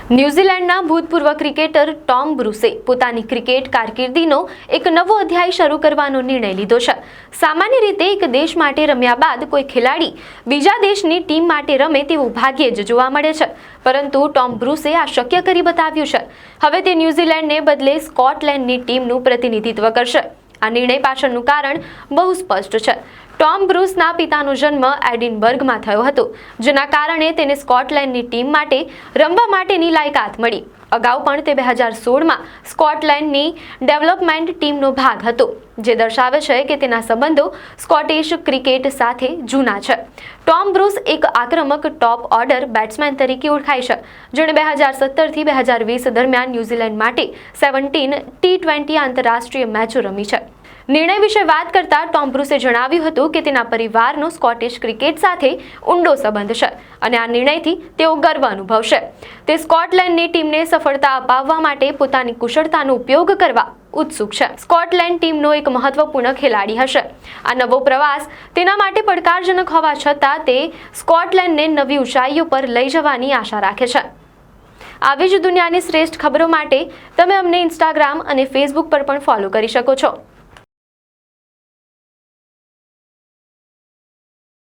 ન્યૂઝીલેન્ડના ભૂતપૂર્વ cricketer Tom બ્રુસે પોતાની cricket કારકિર્દીનો એક નવો અધ્યાય શરૂ કરવાનો નિર્ણય લીધો છે। સામાન્ય રીતે એક દેશ માટે રમ્યા બાદ કોઈ ખેલાડી બીજા દેશની ટીમ માટે રમે તેવું ભાગ્યે જ જોવા મળે છે, પરંતુ ટોમ બ્રુસે આ શક્ય કરી બતાવ્યું છે। હવે તે ન્યૂઝીલેન્ડને બદલે સ્કોટલેન્ડની ટીમનું પ્રતિનિધિત્વ કરશે। આ નિર્ણય પાછળનું કારણ બહુ સ્પષ્ટ છે। ટોમ બ્રુસના પિતાનો જન્મ એડિનબર્ગમાં થયો હતો, જેના કારણે તેને સ્કોટલેન્ડની ટીમ માટે રમવા માટેની લાયકાત મળી। અગાઉ પણ તે 2016માં સ્કોટલેન્ડની ડેવલપમેન્ટ ટીમનો ભાગ હતો, જે દર્શાવે છે કે તેના સંબંધો સ્કોટિશ ક્રિકેટ સાથે જૂના છે। ટોમ બ્રુસ એક આક્રમક ટોપ ઓર્ડર બેટ્સમેન તરીકે ઓળખાય છે, જેણે 2017થી 2020 દરમિયાન ન્યૂઝીલેન્ડ માટે 17 T20 આંતરરાષ્ટ્રીય મેચો રમી છે। નિર્ણય વિશે વાત કરતા ટોમ બ્રુસે જણાવ્યું હતું કે તેના પરિવારનો સ્કોટિશ ક્રિકેટ સાથે ઊંડો સંબંધ છે અને આ નિર્ણયથી તેઓ ગર્વ અનુભવશે। તે સ્કોટલેન્ડની ટીમને સફળતા અપાવવા માટે પોતાની કુશળતાનો ઉપયોગ કરવા ઉત્સુક છે। સ્કોટલેન્ડ ટીમનો એક મહત્વપૂર્ણ ખેલાડી હશે। આ નવો પ્રવાસ તેના માટે પડકારજનક હોવા છતાં તે સ્કોટલેન્ડને નવી ઊંચાઈઓ પર લઈ જવાની આશા રાખે છે। આવી જ દુનિયાની શ્રેષ્ઠ ખબરો માટે તમે અમને ઇન્સ્ટાગ્રામ અને ફેસબુક પર પણ ફોલો કરી શકો છો।